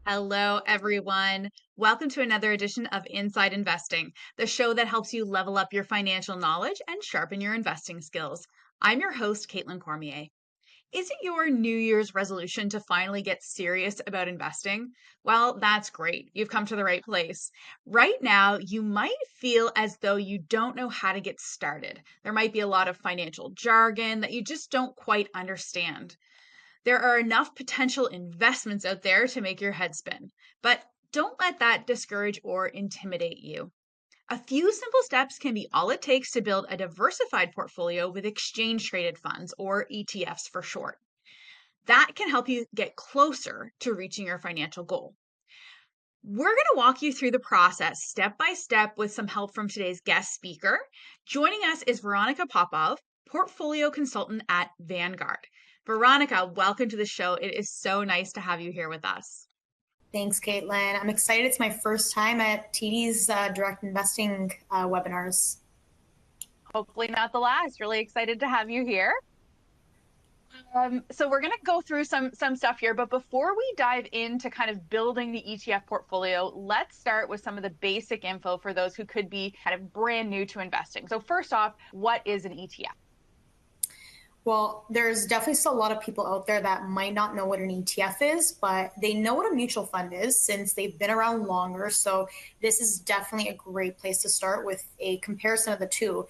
Hello, everyone. Welcome to another edition of Inside Investing, the show that helps you level up your financial knowledge and sharpen your investing skills. I'm your host, Caitlin Cormier. Is it your New Year's resolution to finally get serious about investing? Well, that's great. You've come to the right place. Right now, you might feel as though you don't know how to get started. There might be a lot of financial jargon that you just don't quite understand. There are enough potential investments out there to make your head spin, but don't let that discourage or intimidate you. A few simple steps can be all it takes to build a diversified portfolio with exchange traded funds, or ETFs for short. That can help you get closer to reaching your financial goal. We're going to walk you through the process step by step with some help from today's guest speaker. Joining us is Veronika Popova, portfolio consultant at Vanguard. Veronika, welcome to the show. It is so nice to have you here with us. Thanks, Caitlin. I'm excited. It's my first time at TD's direct investing webinars. Hopefully not the last. Really excited to have you here. So we're going to go through some stuff here, but before we dive into kind of building the ETF portfolio, let's start with some of the basic info for those who could be kind of brand new to investing. So first off, what is an ETF? Well, there's definitely still a lot of people out there that might not know what an ETF is, but they know what a mutual fund is since they've been around longer. So this is definitely a great place to start with a comparison of the two.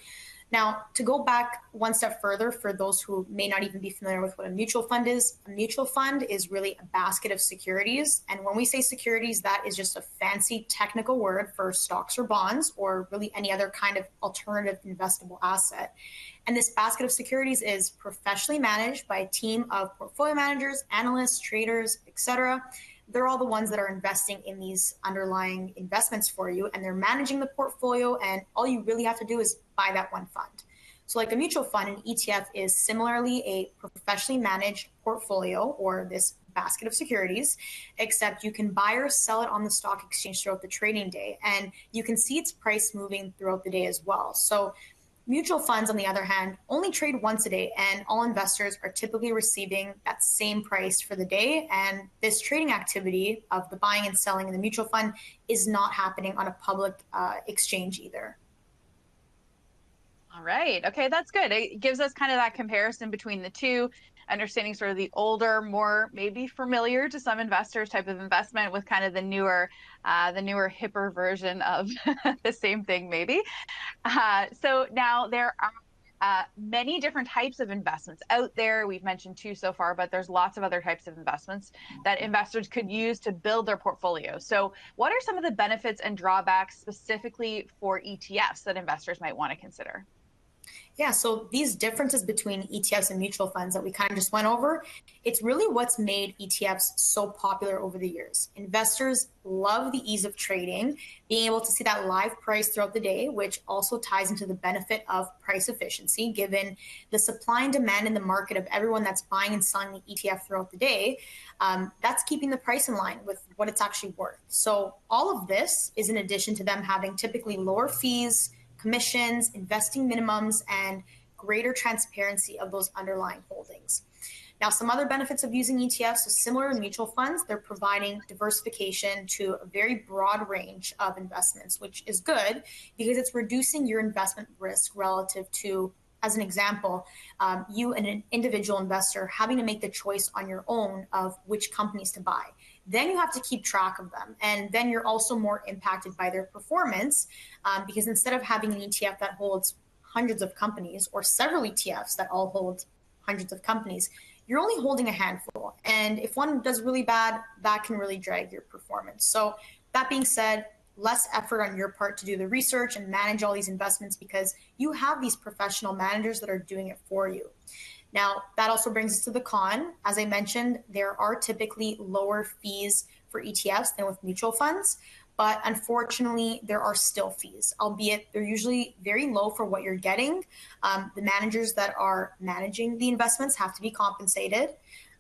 Now, to go back one step further, for those who may not even be familiar with what a mutual fund is really a basket of securities. And when we say securities, that is just a fancy technical word for stocks or bonds, or really any other kind of alternative investable asset. And this basket of securities is professionally managed by a team of portfolio managers, analysts, traders, etc. They're all the ones that are investing in these underlying investments for you, and they're managing the portfolio, and all you really have to do is buy that one fund. So like a mutual fund, an ETF is similarly a professionally managed portfolio, or this basket of securities, except you can buy or sell it on the stock exchange throughout the trading day, and you can see its price moving throughout the day as well. So mutual funds, on the other hand, only trade once a day, and all investors are typically receiving that same price for the day. And this trading activity of the buying and selling in the mutual fund is not happening on a public exchange either. All right. Okay, that's good. It gives us kind of that comparison between the two, understanding sort of the older, more maybe familiar to some investors type of investment with kind of the newer, hipper version of the same thing, maybe. So now there are many different types of investments out there. We've mentioned two so far, but there's lots of other types of investments that investors could use to build their portfolio. So what are some of the benefits and drawbacks specifically for ETFs that investors might want to consider? Yeah, so these differences between ETFs and mutual funds that we kind of just went over, it's really what's made ETFs so popular over the years. Investors love the ease of trading, being able to see that live price throughout the day, which also ties into the benefit of price efficiency, given the supply and demand in the market of everyone that's buying and selling the ETF throughout the day. That's keeping the price in line with what it's actually worth. So all of this is in addition to them having typically lower fees, commissions, investing minimums, and greater transparency of those underlying holdings. Now, some other benefits of using ETFs is similar to mutual funds. They're providing diversification to a very broad range of investments, which is good because it's reducing your investment risk relative to, as an example, you and an individual investor having to make the choice on your own of which companies to buy. Then you have to keep track of them. And then you're also more impacted by their performance because instead of having an ETF that holds hundreds of companies or several ETFs that all hold hundreds of companies, you're only holding a handful. And if one does really bad, that can really drag your performance. So that being said, less effort on your part to do the research and manage all these investments because you have these professional managers that are doing it for you. Now, that also brings us to the con. As I mentioned, there are typically lower fees for ETFs than with mutual funds, but unfortunately, there are still fees, albeit they're usually very low for what you're getting. The managers that are managing the investments have to be compensated.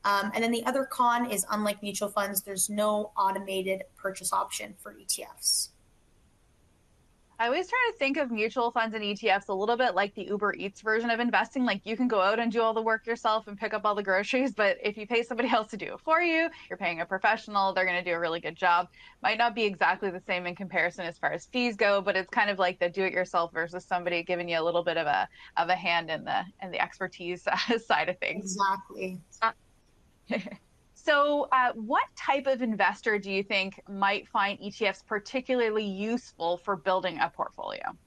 And then the other con is, unlike mutual funds, there's no automated purchase option for ETFs. I always try to think of mutual funds and ETFs a little bit like the Uber Eats version of investing. Like you can go out and do all the work yourself and pick up all the groceries, but if you pay somebody else to do it for you, you're paying a professional, they're going to do a really good job. Might not be exactly the same in comparison as far as fees go, but it's kind of like the do-it-yourself versus somebody giving you a little bit of a hand in the expertise side of things. Exactly. So, what type of investor do you think might find ETFs particularly useful for building a portfolio?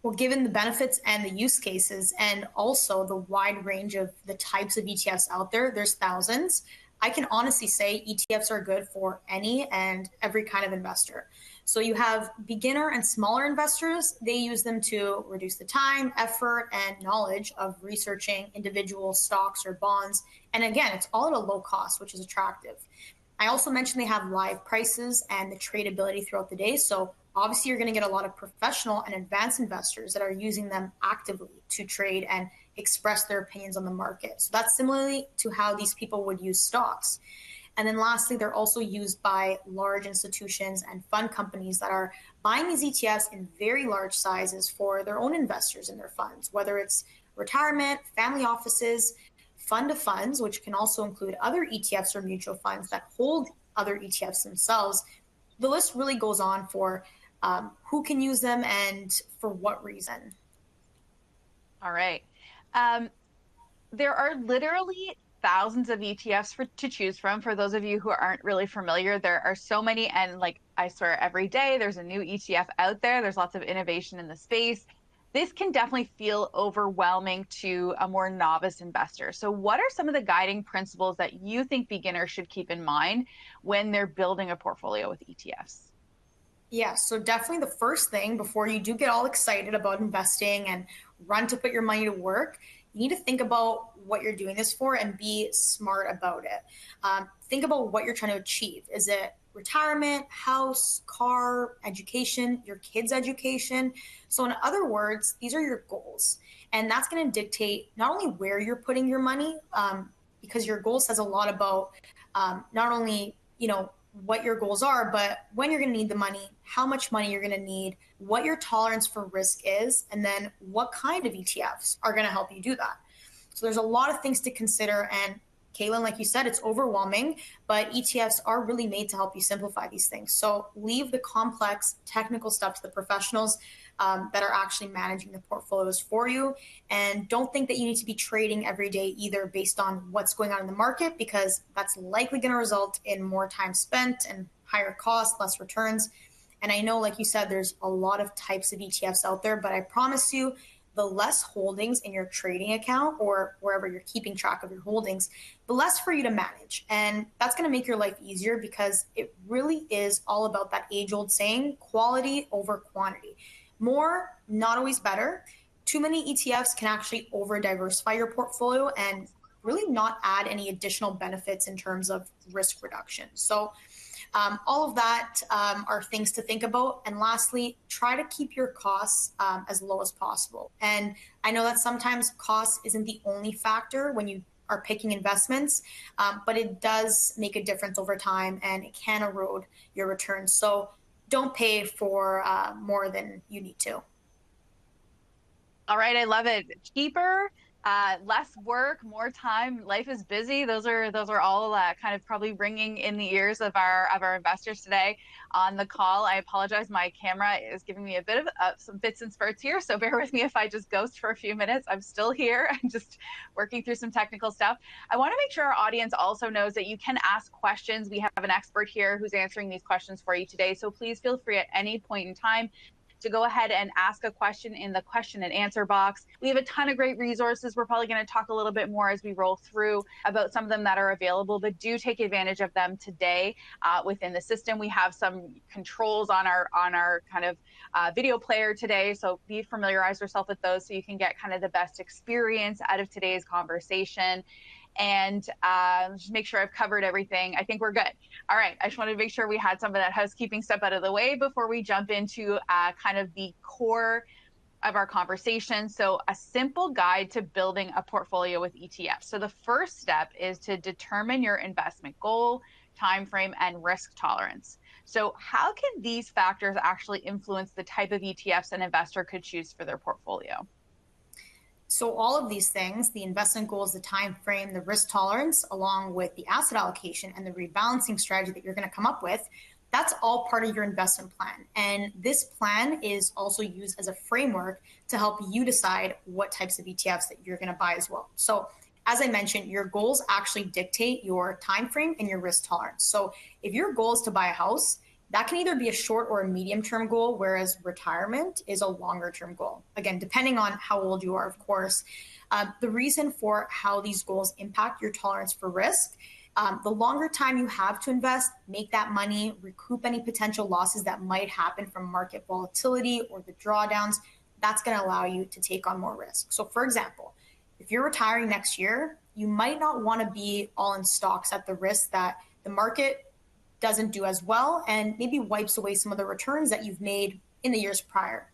Well, given the benefits and the use cases, and also the wide range of the types of ETFs out there, there's thousands. I can honestly say ETFs are good for any and every kind of investor. So you have beginner and smaller investors. They use them to reduce the time, effort, and knowledge of researching individual stocks or bonds. And again, it's all at a low cost, which is attractive. I also mentioned they have live prices and the tradability throughout the day. So obviously you're going to get a lot of professional and advanced investors that are using them actively to trade and express their opinions on the market. So that's similarly to how these people would use stocks. And then lastly, they're also used by large institutions and fund companies that are buying these ETFs in very large sizes for their own investors in their funds, whether it's retirement, family offices, fund of funds, which can also include other ETFs or mutual funds that hold other ETFs themselves. The list really goes on for who can use them and for what reason. All right. There are literally thousands of ETFs to choose from. For those of you who aren't really familiar, there are so many. And like I swear, every day there's a new ETF out there. There's lots of innovation in the space. This can definitely feel overwhelming to a more novice investor. So, what are some of the guiding principles that you think beginners should keep in mind when they're building a portfolio with ETFs? Yeah, so definitely the first thing before you do get all excited about investing and run to put your money to work, you need to think about what you're doing this for and be smart about it. Think about what you're trying to achieve. Is it retirement, house, car, education, your kids' education? So, in other words, these are your goals. And that's going to dictate not only where you're putting your money, because your goal says a lot about not only, what your goals are, but when you're going to need the money, how much money you're going to need, what your tolerance for risk is, and then what kind of ETFs are going to help you do that. So there's a lot of things to consider. And Caitlin, like you said, it's overwhelming, but ETFs are really made to help you simplify these things. So leave the complex technical stuff to the professionals that are actually managing the portfolios for you. And don't think that you need to be trading every day either based on what's going on in the market, because that's likely going to result in more time spent and higher costs, less returns. And I know, like you said, there's a lot of types of ETFs out there, but I promise you, the less holdings in your trading account or wherever you're keeping track of your holdings, the less for you to manage. And that's going to make your life easier, because it really is all about that age-old saying, quality over quantity. More, not always better. Too many ETFs can actually over-diversify your portfolio and really not add any additional benefits in terms of risk reduction. So all of that are things to think about. And lastly, try to keep your costs as low as possible. And I know that sometimes cost isn't the only factor when you are picking investments, but it does make a difference over time, and it can erode your returns. So don't pay for more than you need to. All right, I love it. Cheaper, less work, more time. Life is busy. Those are all kind of probably ringing in the ears of our investors today on the call. I apologize. My camera is giving me a bit of some fits and spurts here, so bear with me if I just ghost for a few minutes. I'm still here. I'm just working through some technical stuff. I want to make sure our audience also knows that you can ask questions. We have an expert here who's answering these questions for you today, so please feel free at any point in time to go ahead and ask a question in the question and answer box. We have a ton of great resources. We're probably going to talk a little bit more as we roll through about some of them that are available, but do take advantage of them today within the system. We have some controls on our kind of video player today, so be familiarize yourself with those so you can get kind of the best experience out of today's conversation. And just make sure I've covered everything. I think we're good. All right. I just wanted to make sure we had some of that housekeeping stuff out of the way before we jump into kind of the core of our conversation. So a simple guide to building a portfolio with ETFs. So the first step is to determine your investment goal, time frame, and risk tolerance. So how can these factors actually influence the type of ETFs an investor could choose for their portfolio? So all of these things, the investment goals, the time frame, the risk tolerance, along with the asset allocation and the rebalancing strategy that you're going to come up with, that's all part of your investment plan. And this plan is also used as a framework to help you decide what types of ETFs that you're going to buy as well. So as I mentioned, your goals actually dictate your time frame and your risk tolerance. So if your goal is to buy a house, that can either be a short or a medium term goal, whereas retirement is a longer term goal. Again, depending on how old you are, of course. The reason for how these goals impact your tolerance for risk, the longer time you have to invest, make that money, recoup any potential losses that might happen from market volatility or the drawdowns, that's going to allow you to take on more risk. So for example, if you're retiring next year, you might not want to be all in stocks at the risk that the market doesn't do as well and maybe wipes away some of the returns that you've made in the years prior.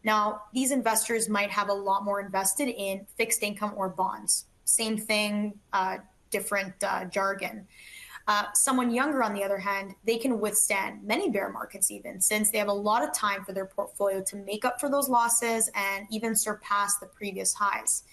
Now, these investors might have a lot more invested in fixed income or bonds. Same thing, different jargon. Someone younger, on the other hand, they can withstand many bear markets even, since they have a lot of time for their portfolio to make up for those losses and even surpass the previous highs.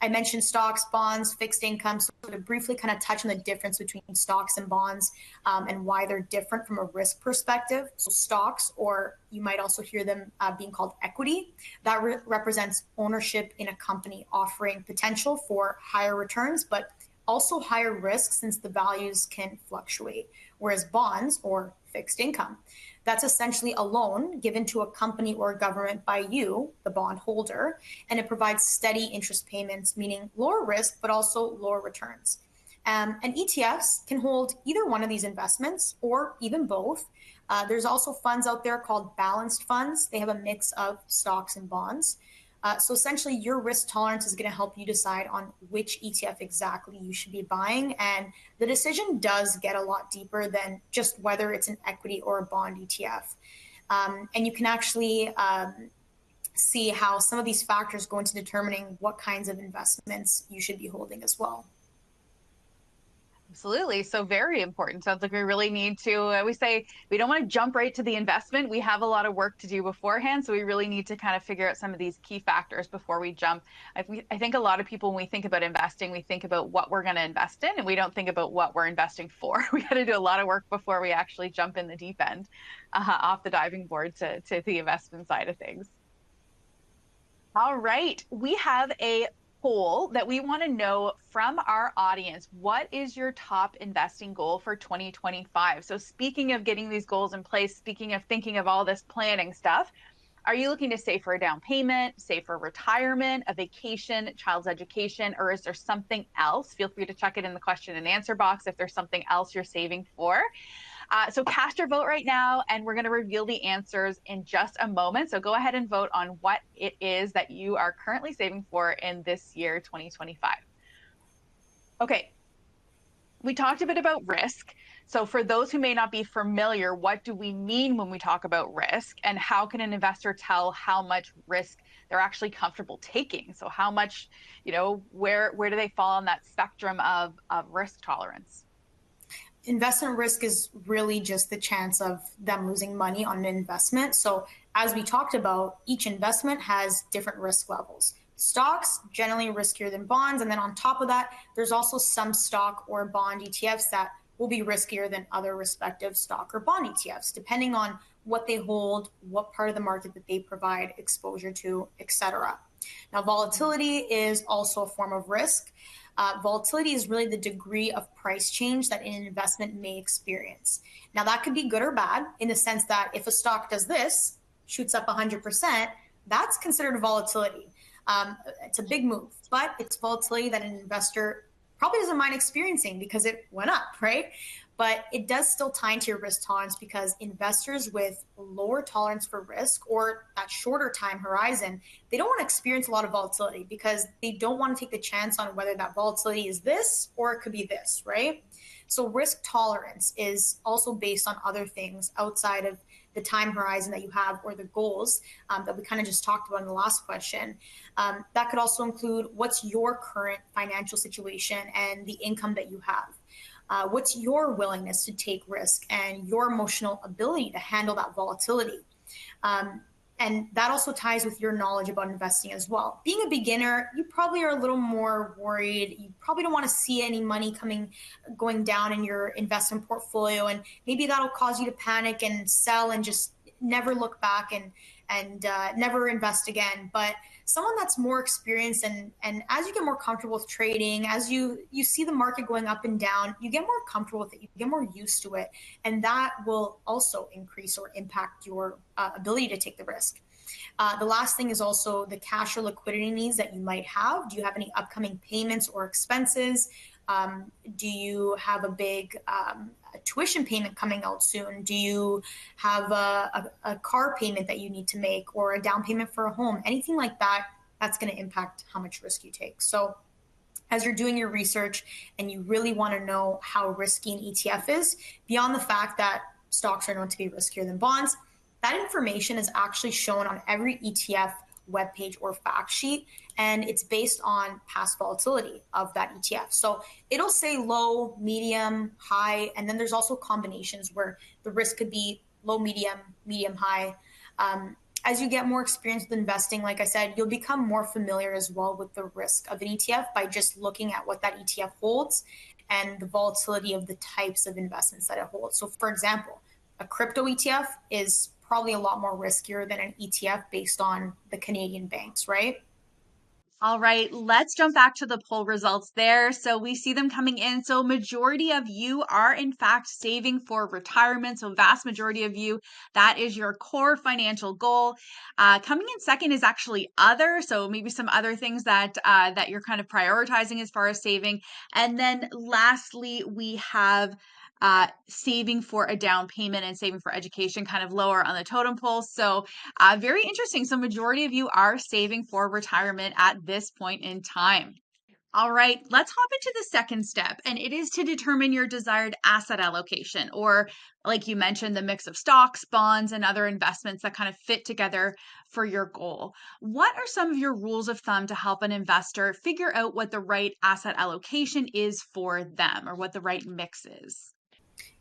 I mentioned stocks, bonds, fixed income, so to briefly kind of touch on the difference between stocks and bonds and why they're different from a risk perspective. So stocks, or you might also hear them being called equity, that represents ownership in a company offering potential for higher returns, but also higher risk since the values can fluctuate. Whereas bonds, or fixed income, that's essentially a loan given to a company or a government by you, the bondholder, and it provides steady interest payments, meaning lower risk, but also lower returns. And ETFs can hold either one of these investments or even both. There's also funds out there called balanced funds. They have a mix of stocks and bonds. So essentially, your risk tolerance is going to help you decide on which ETF exactly you should be buying. And the decision does get a lot deeper than just whether it's an equity or a bond ETF. And you can actually see how some of these factors go into determining what kinds of investments you should be holding as well. Absolutely. So very important. Sounds like we really need to, we say we don't want to jump right to the investment. We have a lot of work to do beforehand. So we really need to kind of figure out some of these key factors before we jump. I think a lot of people, when we think about investing, we think about what we're going to invest in and we don't think about what we're investing for. We got to do a lot of work before we actually jump in the deep end, off the diving board to the investment side of things. All right. We have a poll that we want to know from our audience. What is your top investing goal for 2025? So speaking of getting these goals in place, speaking of thinking of all this planning stuff, are you looking to save for a down payment, save for retirement, a vacation, child's education, or is there something else? Feel free to check it in the question and answer box if there's something else you're saving for. So cast your vote right now, and we're going to reveal the answers in just a moment. So go ahead and vote on what it is that you are currently saving for in this year, 2025. Okay, we talked a bit about risk. So for those who may not be familiar, what do we mean when we talk about risk, and how can an investor tell how much risk they're actually comfortable taking? So how much, where do they fall on that spectrum of risk tolerance? Investment risk is really just the chance of them losing money on an investment. So as we talked about, each investment has different risk levels. Stocks, generally riskier than bonds. And then on top of that, there's also some stock or bond ETFs that will be riskier than other respective stock or bond ETFs, depending on what they hold, what part of the market that they provide exposure to, etc. Now, volatility is also a form of risk. Volatility is really the degree of price change that an investment may experience. Now, that could be good or bad in the sense that if a stock does this, shoots up 100%, that's considered volatility. It's a big move, but it's volatility that an investor probably doesn't mind experiencing because it went up, right? But it does still tie into your risk tolerance because investors with lower tolerance for risk or that shorter time horizon, they don't want to experience a lot of volatility because they don't want to take the chance on whether that volatility is this or it could be this, right? So risk tolerance is also based on other things outside of the time horizon that you have or the goals that we kind of just talked about in the last question. That could also include what's your current financial situation and the income that you have. What's your willingness to take risk and your emotional ability to handle that volatility? And that also ties with your knowledge about investing as well. Being a beginner, you probably are a little more worried. You probably don't want to see any money going down in your investment portfolio. And maybe that'll cause you to panic and sell and just never look back and never invest again. But someone that's more experienced and as you get more comfortable with trading, as you see the market going up and down, you get more comfortable with it, you get more used to it, and that will also increase or impact your ability to take the risk. The last thing is also the cash or liquidity needs that you might have. Do you have any upcoming payments or expenses? Do you have a big tuition payment coming out soon? Do you have a car payment that you need to make or a down payment for a home? Anything like that, that's going to impact how much risk you take. So as you're doing your research and you really want to know how risky an ETF is, beyond the fact that stocks are known to be riskier than bonds, that information is actually shown on every ETF webpage or fact sheet, and it's based on past volatility of that ETF. So it'll say low, medium, high, and then there's also combinations where the risk could be low, medium, medium, high. As you get more experience with investing, like I said, you'll become more familiar as well with the risk of an ETF by just looking at what that ETF holds and the volatility of the types of investments that it holds. So for example, a crypto ETF is probably a lot more riskier than an ETF based on the Canadian banks, right? All right, let's jump back to the poll results there. So we see them coming in. So majority of you are in fact saving for retirement. So vast majority of you, that is your core financial goal. Coming in second is actually other. So maybe some other things that that you're kind of prioritizing as far as saving. And then lastly, we have saving for a down payment and saving for education kind of lower on the totem pole. So very interesting. So majority of you are saving for retirement at this point in time. All right, let's hop into the second step, and it is to determine your desired asset allocation, or like you mentioned, the mix of stocks, bonds, and other investments that kind of fit together for your goal. What are some of your rules of thumb to help an investor figure out what the right asset allocation is for them, or what the right mix is?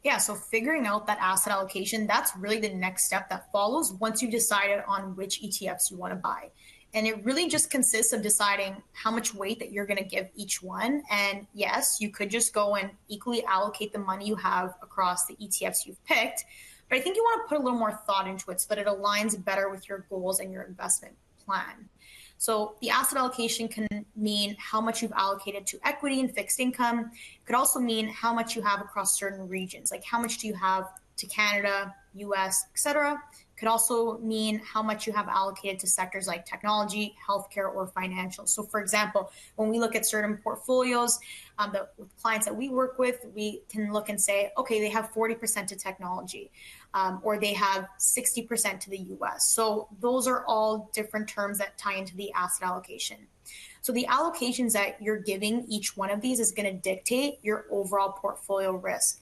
Yeah, so figuring out that asset allocation, that's really the next step that follows once you've decided on which ETFs you want to buy. And it really just consists of deciding how much weight that you're going to give each one. And yes, you could just go and equally allocate the money you have across the ETFs you've picked. But I think you want to put a little more thought into it so that it aligns better with your goals and your investment plan. So the asset allocation can mean how much you've allocated to equity and fixed income. It could also mean how much you have across certain regions, like how much do you have to Canada, US, etc. Could also mean how much you have allocated to sectors like technology, healthcare, or financial. So for example, when we look at certain portfolios with clients that we work with, we can look and say, okay, they have 40% to technology, or they have 60% to the US. So those are all different terms that tie into the asset allocation. So the allocations that you're giving each one of these is going to dictate your overall portfolio risk.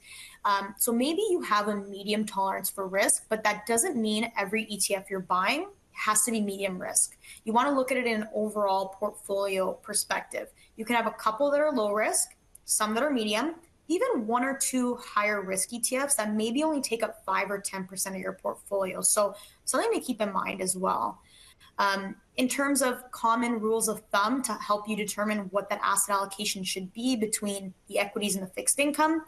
So maybe you have a medium tolerance for risk, but that doesn't mean every ETF you're buying has to be medium risk. You want to look at it in an overall portfolio perspective. You can have a couple that are low risk, some that are medium, even one or two higher risk ETFs that maybe only take up 5 or 10% of your portfolio. So something to keep in mind as well. In terms of common rules of thumb to help you determine what that asset allocation should be between the equities and the fixed income,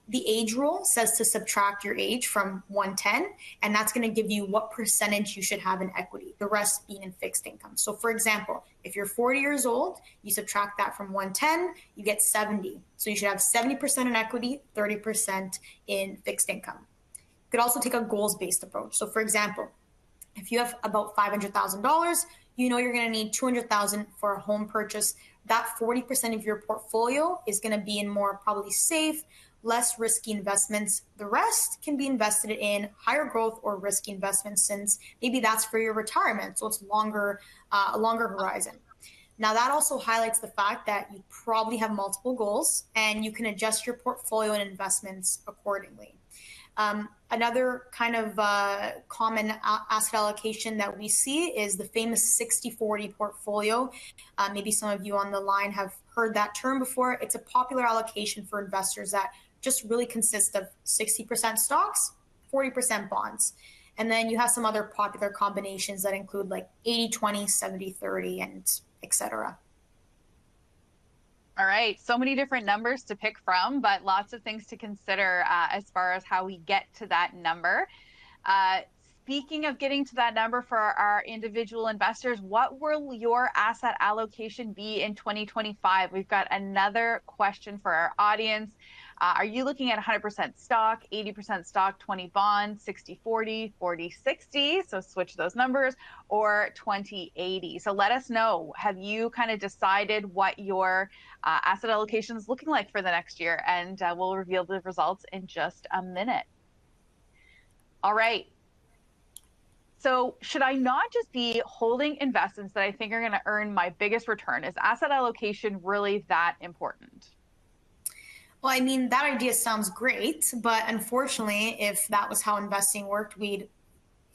the age rule says to subtract your age from 110, and that's going to give you what percentage you should have in equity, the rest being in fixed income. So for example, if you're 40 years old, you subtract that from 110, you get 70. So you should have 70% in equity, 30% in fixed income. You could also take a goals-based approach. So for example, if you have about $500,000, you know you're going to need $200,000 for a home purchase. That 40% of your portfolio is going to be in more probably safe, less risky investments. The rest can be invested in higher growth or risky investments, since maybe that's for your retirement. So it's a longer horizon. Now that also highlights the fact that you probably have multiple goals and you can adjust your portfolio and investments accordingly. Another kind of common asset allocation that we see is the famous 60-40 portfolio. Maybe some of you on the line have heard that term before. It's a popular allocation for investors that just really consists of 60% stocks, 40% bonds. And then you have some other popular combinations that include like 80-20, 70-30, and etc. All right, so many different numbers to pick from, but lots of things to consider as far as how we get to that number. Speaking of getting to that number for our individual investors, what will your asset allocation be in 2025? We've got another question for our audience. Are you looking at 100% stock, 80% stock, 20 bonds, 60-40, 40-60? So switch those numbers, or 20-80. So let us know. Have you kind of decided what your asset allocation is looking like for the next year? And we'll reveal the results in just a minute. All right. So should I not just be holding investments that I think are going to earn my biggest return? Is asset allocation really that important? Well, I mean, that idea sounds great, but unfortunately, if that was how investing worked, we'd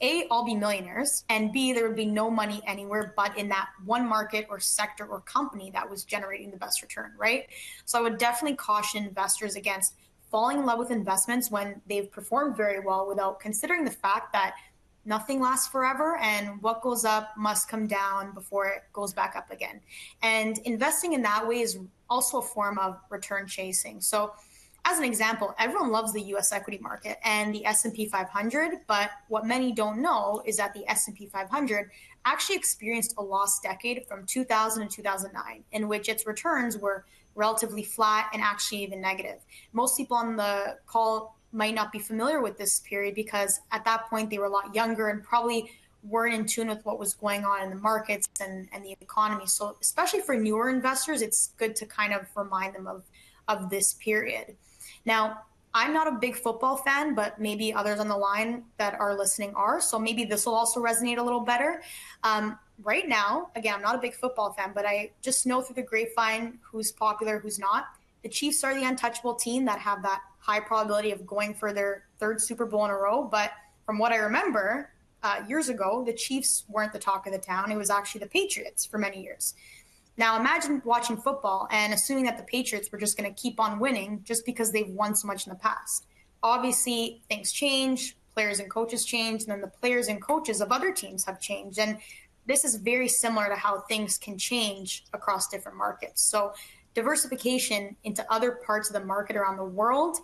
A, all be millionaires, and B, there would be no money anywhere but in that one market or sector or company that was generating the best return, right? So I would definitely caution investors against falling in love with investments when they've performed very well without considering the fact that nothing lasts forever, and what goes up must come down before it goes back up again. And investing in that way is also a form of return chasing. So as an example, everyone loves the US equity market and the S&P 500, but what many don't know is that the S&P 500 actually experienced a lost decade from 2000 to 2009, in which its returns were relatively flat and actually even negative. Most people on the call might not be familiar with this period because at that point they were a lot younger and probably weren't in tune with what was going on in the markets and the economy. So especially for newer investors, it's good to kind of remind them of this period. Now, I'm not a big football fan, but maybe others on the line that are listening are. So maybe this will also resonate a little better. Right now, again, I'm not a big football fan, but I just know through the grapevine who's popular, who's not. The Chiefs are the untouchable team that have that high probability of going for their third Super Bowl in a row. But from what I remember, years ago, the Chiefs weren't the talk of the town. It was actually the Patriots for many years. Now, imagine watching football and assuming that the Patriots were just going to keep on winning just because they've won so much in the past. Obviously, things change, players and coaches change, and then the players and coaches of other teams have changed. And this is very similar to how things can change across different markets. So diversification into other parts of the market around the world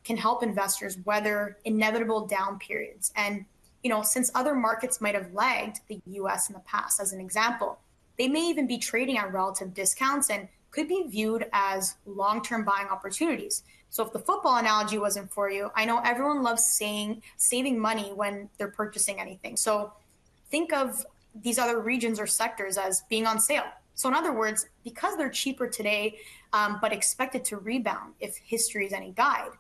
can help investors weather inevitable down periods. And, you know, since other markets might have lagged the US in the past, as an example, they may even be trading at relative discounts and could be viewed as long-term buying opportunities. So if the football analogy wasn't for you, I know everyone loves saving money when they're purchasing anything. So think of these other regions or sectors as being on sale. So in other words, because they're cheaper today, but expected to rebound if history is any guide,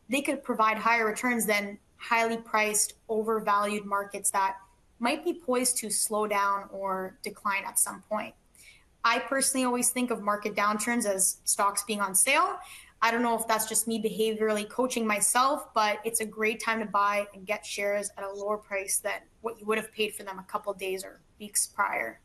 they could provide higher returns than highly priced, overvalued markets that might be poised to slow down or decline at some point. I personally always think of market downturns as stocks being on sale. I don't know if that's just me behaviorally coaching myself, but it's a great time to buy and get shares at a lower price than what you would have paid for them a couple of days or weeks prior.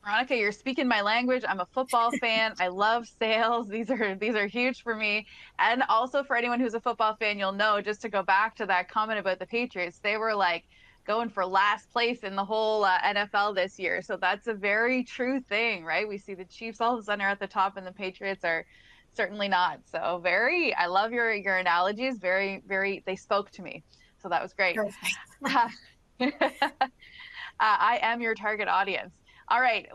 Veronika, you're speaking my language. I'm a football fan. I love sales. These are huge for me. And also for anyone who's a football fan, you'll know, just to go back to that comment about the Patriots, they were like going for last place in the whole NFL this year. So that's a very true thing, right? We see the Chiefs all of a sudden are at the top and the Patriots are certainly not. So I love your analogies. Very, they spoke to me. So that was great. I am your target audience. All right.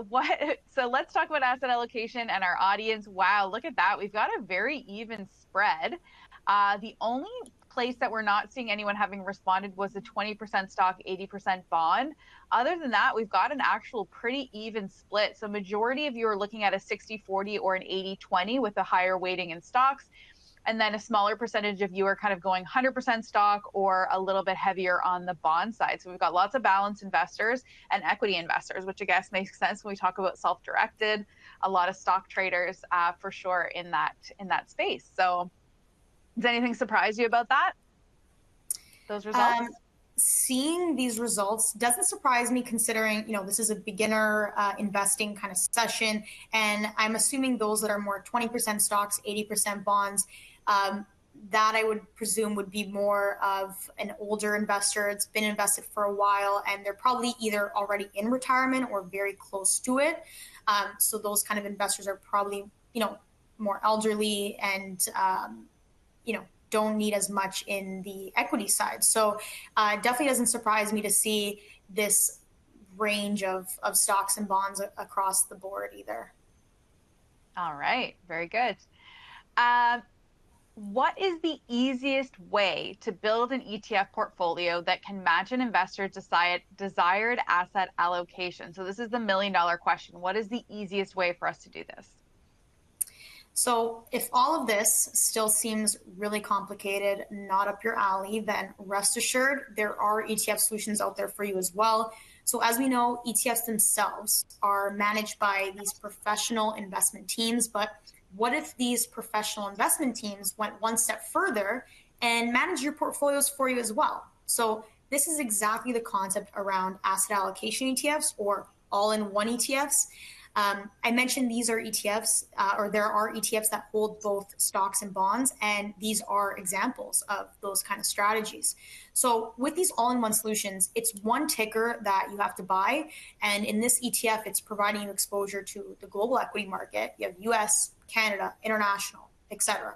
So let's talk about asset allocation and our audience. Wow, look at that. We've got a very even spread. The only place that we're not seeing anyone having responded was the 20% stock, 80% bond. Other than that, we've got an actual pretty even split. So majority of you are looking at a 60-40 or an 80-20 with a higher weighting in stocks. And then a smaller percentage of you are kind of going 100% stock or a little bit heavier on the bond side. So we've got lots of balanced investors and equity investors, which I guess makes sense when we talk about self-directed. A lot of stock traders for sure in that space. So Does anything surprise you about that? Those results? Seeing these results doesn't surprise me, considering, this is a beginner investing kind of session, and I'm assuming those that are more 20% stocks, 80% bonds, that I would presume would be more of an older investor. It's been invested for a while, and they're probably either already in retirement or very close to it. So those kind of investors are probably, more elderly and, don't need as much in the equity side. So definitely doesn't surprise me to see this range of stocks and bonds across the board either. All right, very good. What is the easiest way to build an ETF portfolio that can match an investor's desired asset allocation? So this is the million-dollar question. What is the easiest way for us to do this? So if all of this still seems really complicated, not up your alley, then rest assured there are ETF solutions out there for you as well. So as we know, ETFs themselves are managed by these professional investment teams, but what if these professional investment teams went one step further and managed your portfolios for you as well? So this is exactly the concept around asset allocation ETFs, or all-in-one ETFs. I mentioned these are ETFs, or there are ETFs that hold both stocks and bonds, and these are examples of those kind of strategies. So with these all-in-one solutions, it's one ticker that you have to buy, and in this ETF, it's providing you exposure to the global equity market. You have US, Canada, international, etc.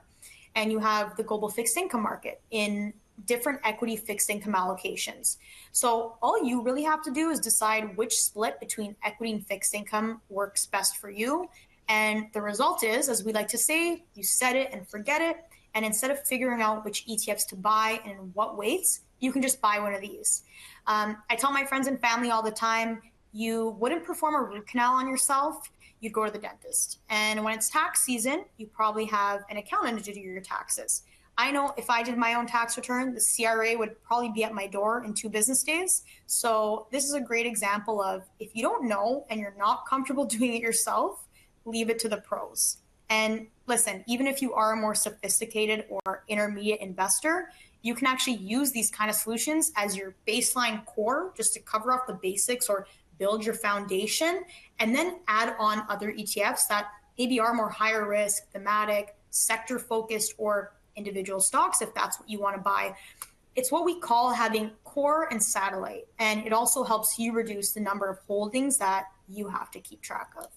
And you have the global fixed income market in different equity fixed income allocations. So all you really have to do is decide which split between equity and fixed income works best for you. And the result is, as we like to say, you set it and forget it. And instead of figuring out which ETFs to buy and in what weights, you can just buy one of these. I tell my friends and family all the time, you wouldn't perform a root canal on yourself, you'd go to the dentist. And when it's tax season, you probably have an accountant to do your taxes. I know if I did my own tax return, the CRA would probably be at my door in 2 business days. So this is a great example of, if you don't know and you're not comfortable doing it yourself, leave it to the pros. And listen, even if you are a more sophisticated or intermediate investor, you can actually use these kind of solutions as your baseline core, just to cover off the basics or build your foundation, and then add on other ETFs that maybe are more higher risk, thematic, sector focused, or individual stocks if that's what you want to buy. It's what we call having core and satellite, and it also helps you reduce the number of holdings that you have to keep track of.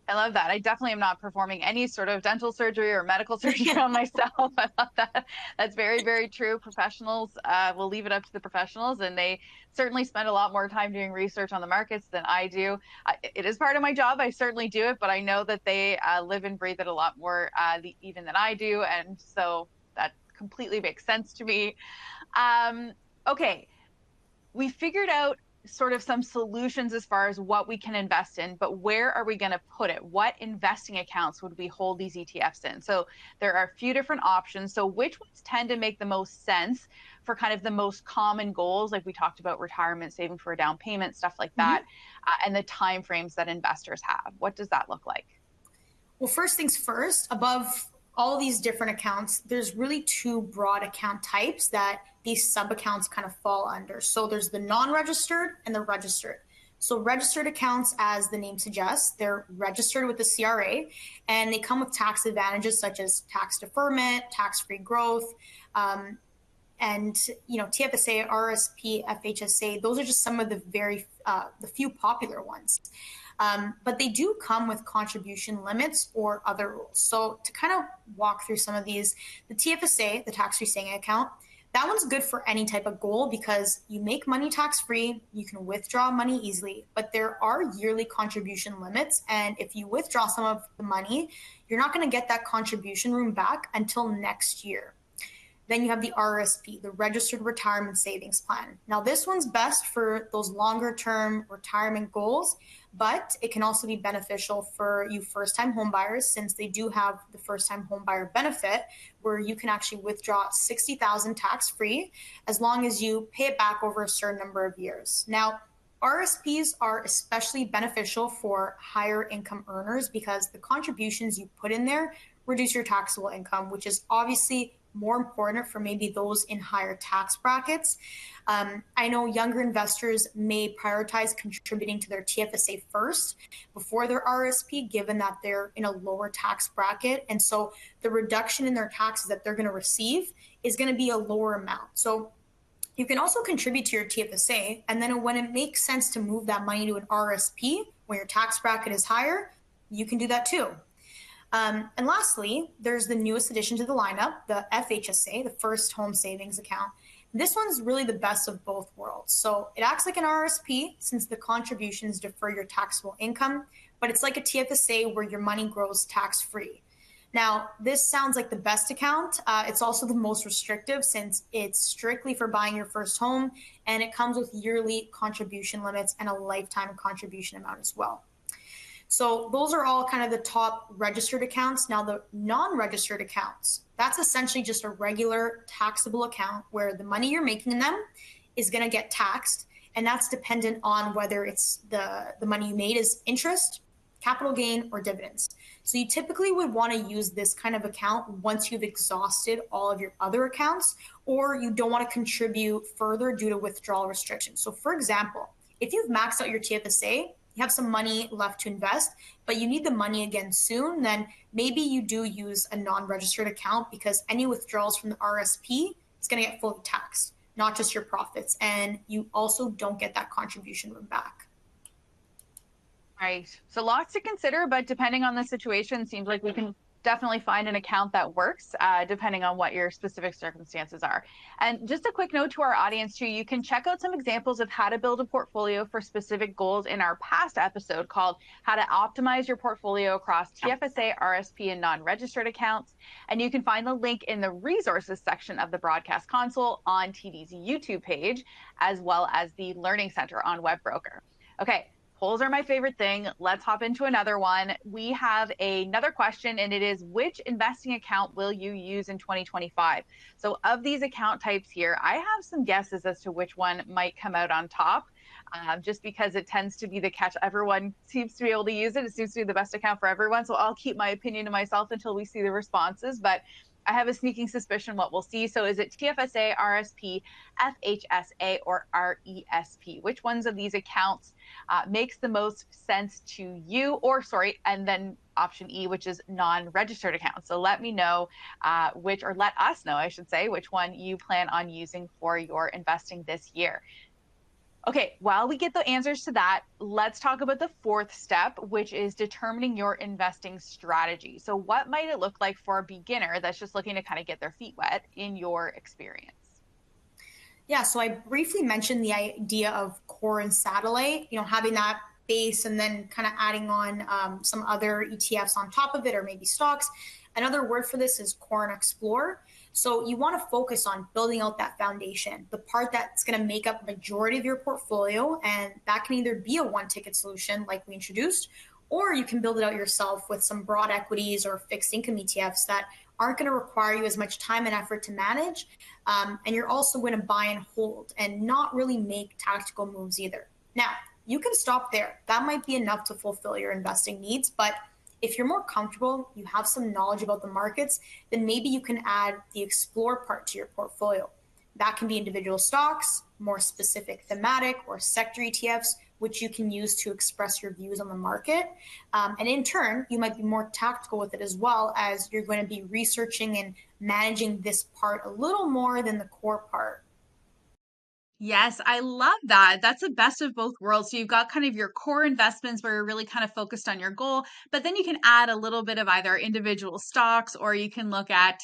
I love that. I definitely am not performing any sort of dental surgery or medical surgery on myself. I love that. That's very, very true. Professionals will leave it up to the professionals, and they certainly spend a lot more time doing research on the markets than I do. It is part of my job. I certainly do it, but I know that they live and breathe it a lot more even than I do. And so that completely makes sense to me. Okay. We figured out sort of some solutions as far as what we can invest in, but where are we going to put it? What investing accounts would we hold these ETFs in? So there are a few different options. So which ones tend to make the most sense for kind of the most common goals? Like we talked about retirement, saving for a down payment, stuff like that, and the timeframes that investors have. What does that look like? Well, first things first, above all these different accounts, there's really 2 broad account types that these sub accounts kind of fall under. So there's the non-registered and the registered. So registered accounts, as the name suggests, they're registered with the CRA, and they come with tax advantages such as tax deferment, tax-free growth, and TFSA, RSP, FHSA. Those are just some of the the few popular ones. But they do come with contribution limits or other rules. So to kind of walk through some of these, the TFSA, the tax-free savings account, that one's good for any type of goal because you make money tax-free, you can withdraw money easily, but there are yearly contribution limits. And if you withdraw some of the money, you're not going to get that contribution room back until next year. Then you have the RSP, the Registered Retirement Savings Plan. Now, this one's best for those longer-term retirement goals, but it can also be beneficial for you first-time homebuyers since they do have the first-time homebuyer benefit where you can actually withdraw $60,000 tax-free as long as you pay it back over a certain number of years. Now, RSPs are especially beneficial for higher income earners because the contributions you put in there reduce your taxable income, which is obviously more important for maybe those in higher tax brackets. I know younger investors may prioritize contributing to their TFSA first before their RSP, given that they're in a lower tax bracket. And so the reduction in their taxes that they're going to receive is going to be a lower amount. So you can also contribute to your TFSA, and then when it makes sense to move that money to an RSP when your tax bracket is higher, you can do that too. And lastly, there's the newest addition to the lineup, the FHSA, the First Home Savings Account. This one's really the best of both worlds. So it acts like an RSP since the contributions defer your taxable income, but it's like a TFSA where your money grows tax-free. Now, this sounds like the best account. It's also the most restrictive since it's strictly for buying your first home, and it comes with yearly contribution limits and a lifetime contribution amount as well. So those are all kind of the top registered accounts. Now, the non-registered accounts, that's essentially just a regular taxable account where the money you're making in them is going to get taxed. And that's dependent on whether it's the money you made is interest, capital gain, or dividends. So you typically would want to use this kind of account once you've exhausted all of your other accounts, or you don't want to contribute further due to withdrawal restrictions. So for example, if you've maxed out your TFSA, you have some money left to invest, but you need the money again soon, then maybe you do use a non-registered account because any withdrawals from the RSP is going to get fully taxed, not just your profits. And you also don't get that contribution back. Right. So lots to consider, but depending on the situation, seems like we can definitely find an account that works depending on what your specific circumstances are. And just a quick note to our audience too, you can check out some examples of how to build a portfolio for specific goals in our past episode called How to Optimize Your Portfolio Across TFSA, RSP, and Non-Registered Accounts. And you can find the link in the resources section of the broadcast console on TD's YouTube page, as well as the Learning Center on WebBroker. Okay. Polls are my favorite thing. Let's hop into another one. We have another question, and it is, which investing account will you use in 2025? So of these account types here, I have some guesses as to which one might come out on top, just because it tends to be the catch. Everyone seems to be able to use it. It seems to be the best account for everyone. So I'll keep my opinion to myself until we see the responses. But I have a sneaking suspicion what we'll see. So is it TFSA, RSP, FHSA, or RESP? Which ones of these accounts makes the most sense to you? Or sorry, and then option E, which is non-registered accounts. So let me know let us know, I should say, which one you plan on using for your investing this year. Okay, while we get the answers to that, let's talk about the fourth step, which is determining your investing strategy. So what might it look like for a beginner that's just looking to kind of get their feet wet in your experience? Yeah, so I briefly mentioned the idea of core and satellite, having that base and then kind of adding on some other ETFs on top of it, or maybe stocks. Another word for this is core and explore. So you want to focus on building out that foundation, the part that's going to make up the majority of your portfolio. And that can either be a one-ticket solution like we introduced, or you can build it out yourself with some broad equities or fixed income ETFs that aren't going to require you as much time and effort to manage. And you're also going to buy and hold and not really make tactical moves either. Now, you can stop there. That might be enough to fulfill your investing needs, but if you're more comfortable, you have some knowledge about the markets, then maybe you can add the explore part to your portfolio. That can be individual stocks, more specific thematic or sector ETFs, which you can use to express your views on the market. And in turn, you might be more tactical with it as well, as you're going to be researching and managing this part a little more than the core part. Yes, I love that. That's the best of both worlds. So you've got kind of your core investments where you're really kind of focused on your goal, but then you can add a little bit of either individual stocks, or you can look at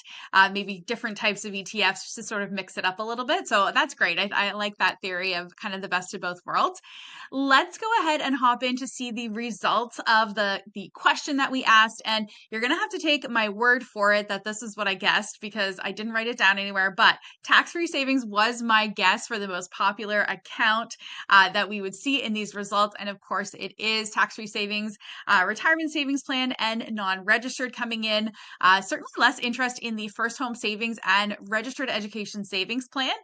maybe different types of ETFs to sort of mix it up a little bit. So that's great. I like that theory of kind of the best of both worlds. Let's go ahead and hop in to see the results of the question that we asked. And you're going to have to take my word for it that this is what I guessed, because I didn't write it down anywhere, but tax-free savings was my guess for the most most popular account that we would see in these results. And of course, it is tax-free savings, retirement savings plan, and non-registered coming in. Certainly less interest in the first home savings and registered education savings plan.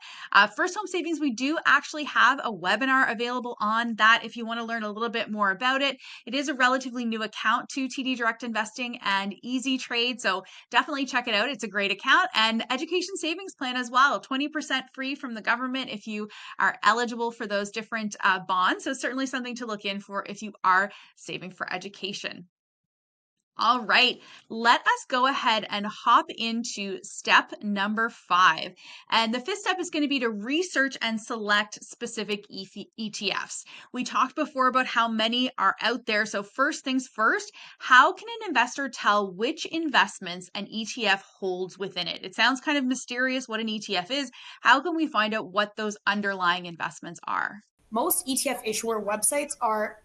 First home savings, we do actually have a webinar available on that if you want to learn a little bit more about it. It is a relatively new account to TD Direct Investing and Easy Trade, so definitely check it out. It's a great account. And education savings plan as well, 20% free from the government if you are eligible for those different bonds. So certainly something to look in for if you are saving for education. All right, let us go ahead and hop into step number 5. And the 5th step is going to be to research and select specific ETFs. We talked before about how many are out there. So first things first, how can an investor tell which investments an ETF holds within it? It sounds kind of mysterious what an ETF is. How can we find out what those underlying investments are? Most ETF issuer websites are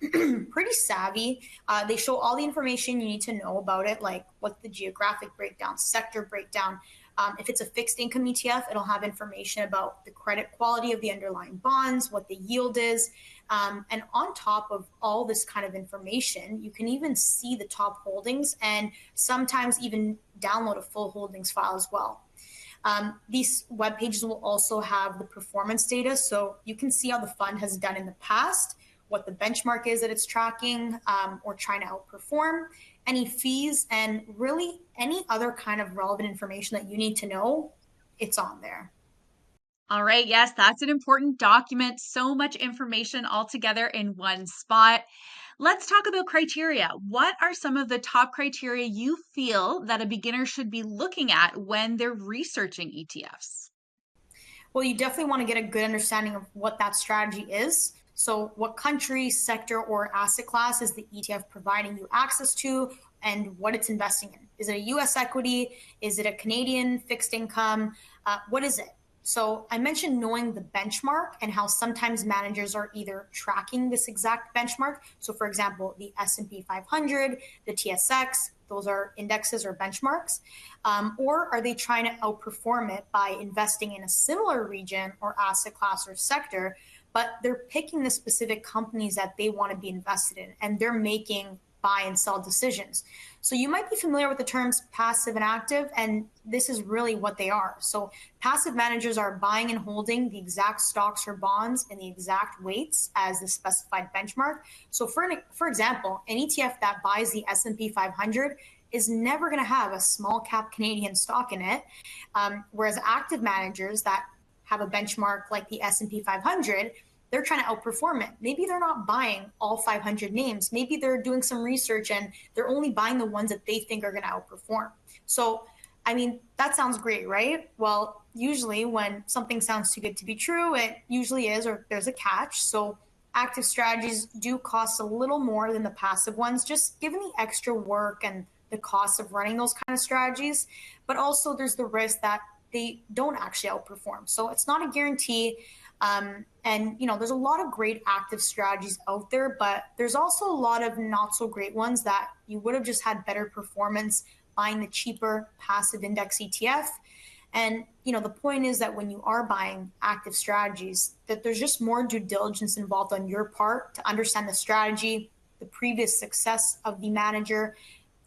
pretty savvy. They show all the information you need to know about it, like what's the geographic breakdown, sector breakdown. If it's a fixed income ETF, it'll have information about the credit quality of the underlying bonds, what the yield is. And on top of all this kind of information, you can even see the top holdings and sometimes even download a full holdings file as well. These web pages will also have the performance data, so you can see how the fund has done in the past, what the benchmark is that it's tracking or trying to outperform, any fees, and really any other kind of relevant information that you need to know, it's on there. All right, yes, that's an important document. So much information all together in one spot. Let's talk about criteria. What are some of the top criteria you feel that a beginner should be looking at when they're researching ETFs? Well, you definitely want to get a good understanding of what that strategy is. So what country, sector, or asset class is the ETF providing you access to and what it's investing in? Is it a US equity? Is it a Canadian fixed income? What is it? So I mentioned knowing the benchmark and how sometimes managers are either tracking this exact benchmark. So for example, the S&P 500, the TSX, those are indexes or benchmarks. Or are they trying to outperform it by investing in a similar region or asset class or sector, but they're picking the specific companies that they want to be invested in and they're making buy and sell decisions. So you might be familiar with the terms passive and active, and this is really what they are. So passive managers are buying and holding the exact stocks or bonds in the exact weights as the specified benchmark. So for example, an ETF that buys the S&P 500 is never going to have a small cap Canadian stock in it, whereas active managers that have a benchmark like the S&P 500, they're trying to outperform it. Maybe they're not buying all 500 names. Maybe they're doing some research and they're only buying the ones that they think are going to outperform. So, I mean, that sounds great, right? Well, usually when something sounds too good to be true, it usually is, or there's a catch. So active strategies do cost a little more than the passive ones, just given the extra work and the cost of running those kind of strategies. But also there's the risk that they don't actually outperform. So it's not a guarantee. And, you know, there's a lot of great active strategies out there, but there's also a lot of not so great ones that you would have just had better performance buying the cheaper passive index ETF. And, you know, the point is that when you are buying active strategies, that there's just more due diligence involved on your part to understand the strategy, the previous success of the manager,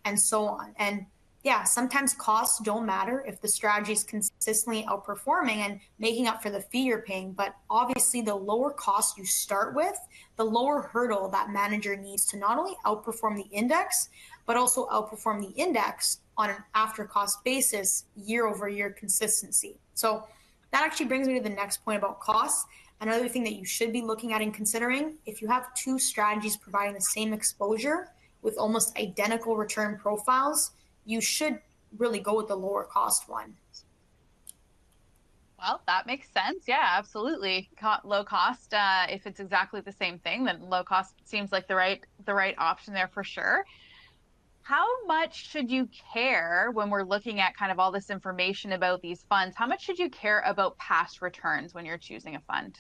and so on. And yeah, sometimes costs don't matter if the strategy is consistently outperforming and making up for the fee you're paying. But obviously, the lower cost you start with, the lower hurdle that manager needs to not only outperform the index, but also outperform the index on an after cost basis, year over year consistency. So that actually brings me to the next point about costs. Another thing that you should be looking at and considering, if you have two strategies providing the same exposure with almost identical return profiles, you should really go with the lower cost one. Well, that makes sense. Yeah, absolutely. Low cost. If it's exactly the same thing, then low cost seems like the right option there for sure. How much should you care when we're looking at kind of all this information about these funds? How much should you care about past returns when you're choosing a fund?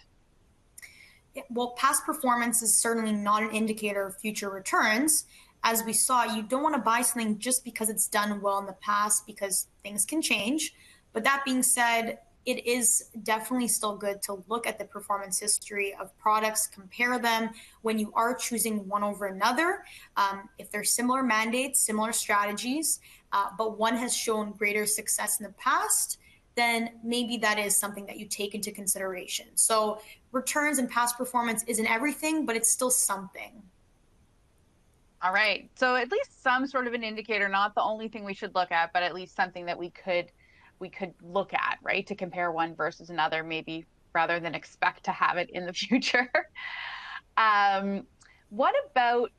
Well, past performance is certainly not an indicator of future returns. As we saw, you don't want to buy something just because it's done well in the past, because things can change. But that being said, it is definitely still good to look at the performance history of products, compare them when you are choosing one over another. If they're similar mandates, similar strategies, but one has shown greater success in the past, then maybe that is something that you take into consideration. So returns and past performance isn't everything, but it's still something. All right. So at least some sort of an indicator, not the only thing we should look at, but at least something that we could look at, right? To compare one versus another, maybe rather than expect to have it in the future. What about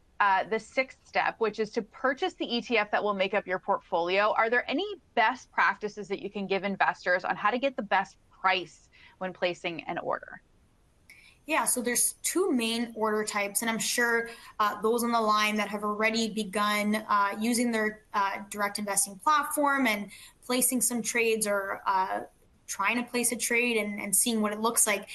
the sixth step, which is to purchase the ETF that will make up your portfolio? Are there any best practices that you can give investors on how to get the best price when placing an order? Yeah, so there's two main order types, and I'm sure those on the line that have already begun using their direct investing platform and placing some trades or trying to place a trade and seeing what it looks like.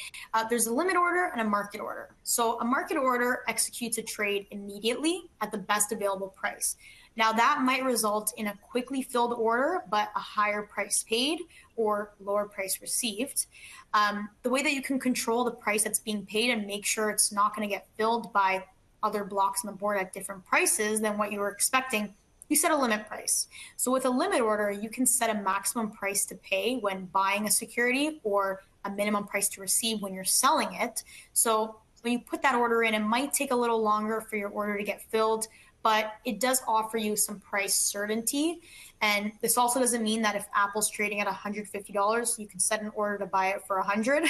There's a limit order and a market order. So a market order executes a trade immediately at the best available price. Now that might result in a quickly filled order, but a higher price paid or lower price received. The way that you can control the price that's being paid and make sure it's not going to get filled by other blocks on the board at different prices than what you were expecting, you set a limit price. So with a limit order, you can set a maximum price to pay when buying a security or a minimum price to receive when you're selling it. So when you put that order in, it might take a little longer for your order to get filled, but it does offer you some price certainty. And this also doesn't mean that if Apple's trading at $150, you can set an order to buy it for $100.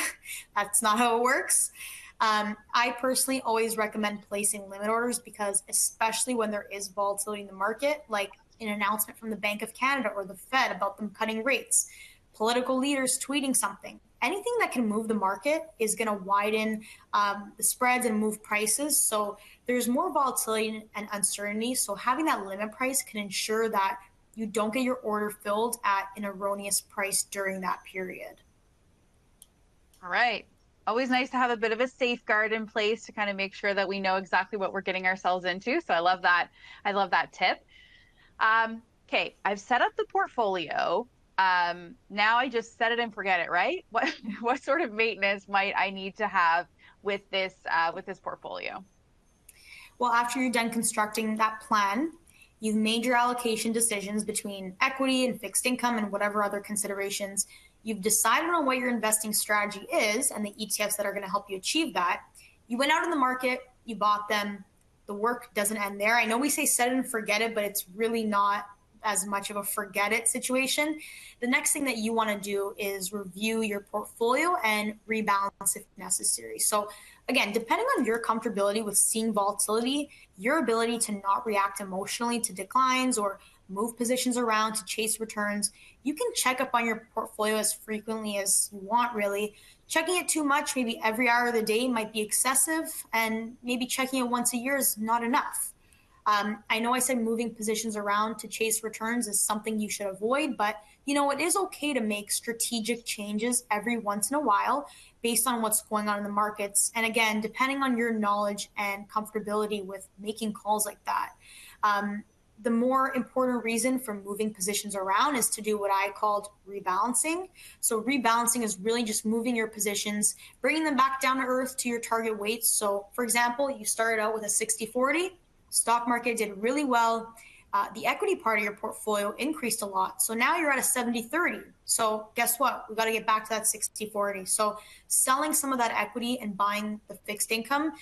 That's not how it works. I personally always recommend placing limit orders because especially when there is volatility in the market, like an announcement from the Bank of Canada or the Fed about them cutting rates, political leaders tweeting something, anything that can move the market is going to widen the spreads and move prices. So there's more volatility and uncertainty. So having that limit price can ensure that you don't get your order filled at an erroneous price during that period. All right. Always nice to have a bit of a safeguard in place to kind of make sure that we know exactly what we're getting ourselves into. So I love that. I love that tip. Okay, I've set up the portfolio. Now I just set it and forget it, right? What sort of maintenance might I need to have with this portfolio? Well, after you're done constructing that plan, you've made your allocation decisions between equity and fixed income and whatever other considerations. You've decided on what your investing strategy is and the ETFs that are going to help you achieve that. You went out in the market, you bought them. The work doesn't end there. I know we say set it and forget it, but it's really not as much of a forget it situation. The next thing that you want to do is review your portfolio and rebalance if necessary. So again, depending on your comfortability with seeing volatility, your ability to not react emotionally to declines or move positions around to chase returns, you can check up on your portfolio as frequently as you want, really. Checking it too much, maybe every hour of the day, might be excessive, and maybe checking it once a year is not enough. I know I said moving positions around to chase returns is something you should avoid, but it is okay to make strategic changes every once in a while based on what's going on in the markets. And again, depending on your knowledge and comfortability with making calls like that. The more important reason for moving positions around is to do what I called rebalancing. So rebalancing is really just moving your positions, bringing them back down to earth to your target weights. So for example, you started out with a 60-40, stock market did really well. The equity part of your portfolio increased a lot. So now you're at a 70-30. So guess what? We got to get back to that 60-40. So selling some of that equity and buying the fixed income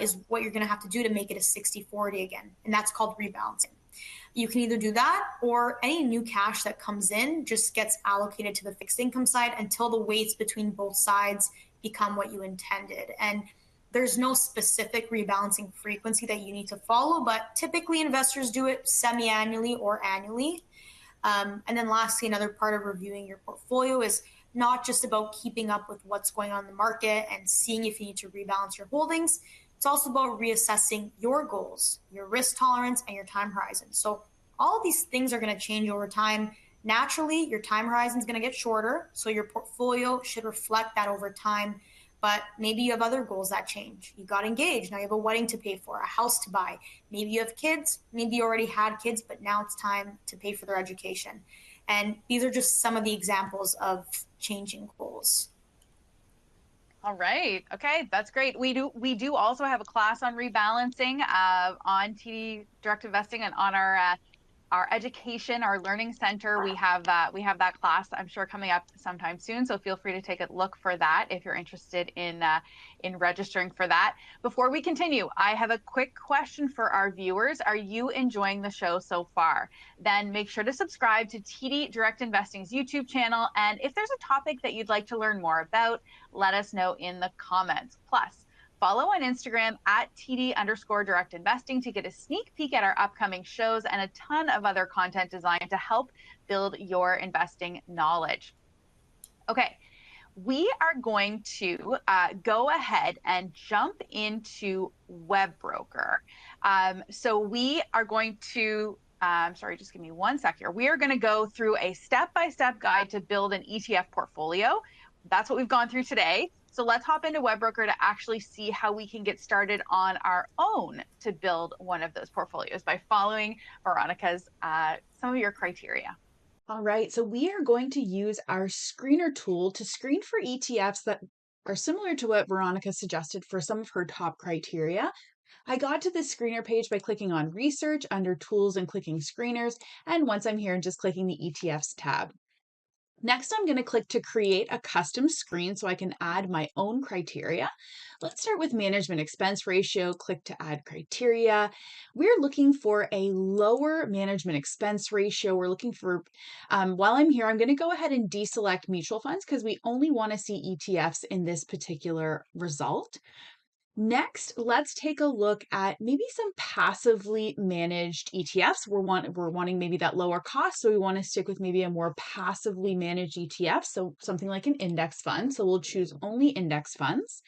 is what you're going to have to do to make it a 60-40 again. And that's called rebalancing. You can either do that or any new cash that comes in just gets allocated to the fixed income side until the weights between both sides become what you intended. And there's no specific rebalancing frequency that you need to follow, but typically investors do it semi-annually or annually. And then lastly, another part of reviewing your portfolio is not just about keeping up with what's going on in the market and seeing if you need to rebalance your holdings. It's also about reassessing your goals, your risk tolerance, and your time horizon. So all of these things are going to change over time. Naturally, your time horizon is going to get shorter, so your portfolio should reflect that over time. But maybe you have other goals that change. You got engaged. Now you have a wedding to pay for, a house to buy. Maybe you have kids. Maybe you already had kids, but now it's time to pay for their education. And these are just some of the examples of changing goals. All right. Okay, that's great. We do also have a class on rebalancing on TD Direct Investing and on our education, our learning center. We have that class, I'm sure, coming up sometime soon. So feel free to take a look for that if you're interested in registering for that. Before we continue, I have a quick question for our viewers. Are you enjoying the show so far? Then make sure to subscribe to TD Direct Investing's YouTube channel. And if there's a topic that you'd like to learn more about, let us know in the comments. Plus, follow on Instagram at TD_Direct Investing to get a sneak peek at our upcoming shows and a ton of other content designed to help build your investing knowledge. Okay, we are going to go ahead and jump into Webroker. So we are going to, sorry, just give me one sec here. We are going to go through a step-by-step guide to build an ETF portfolio. That's what we've gone through today. So let's hop into Webroker to actually see how we can get started on our own to build one of those portfolios by following Veronika's some of your criteria. All right, so we are going to use our screener tool to screen for ETFs that are similar to what Veronika suggested for some of her top criteria. I got to this screener page by clicking on Research under Tools and clicking Screeners, and once I'm here, just clicking the ETFs tab. Next, I'm going to click to create a custom screen so I can add my own criteria. Let's start with management expense ratio. Click to add criteria. We're looking for a lower management expense ratio. We're looking for, while I'm here, I'm going to go ahead and deselect mutual funds because we only want to see ETFs in this particular result. Next, let's take a look at maybe some passively managed ETFs. We're wanting maybe that lower cost, so we want to stick with maybe a more passively managed ETF, so something like an index fund. So we'll choose only index funds.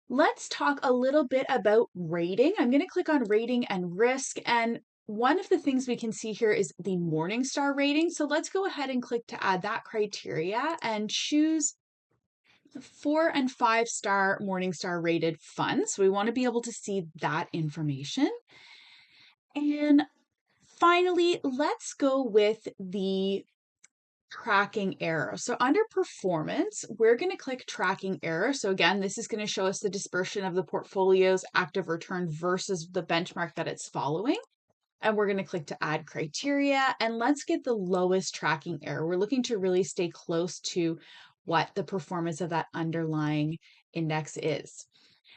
Let's talk a little bit about rating. I'm going to click on rating and risk, and one of the things we can see here is the Morningstar rating. So let's go ahead and click to add that criteria and choose 4 and 5 star Morningstar rated funds. So we want to be able to see that information. And finally, let's go with the tracking error. So under performance, we're going to click tracking error. So again, this is going to show us the dispersion of the portfolio's active return versus the benchmark that it's following. And we're going to click to add criteria, and let's get the lowest tracking error. We're looking to really stay close to what the performance of that underlying index is.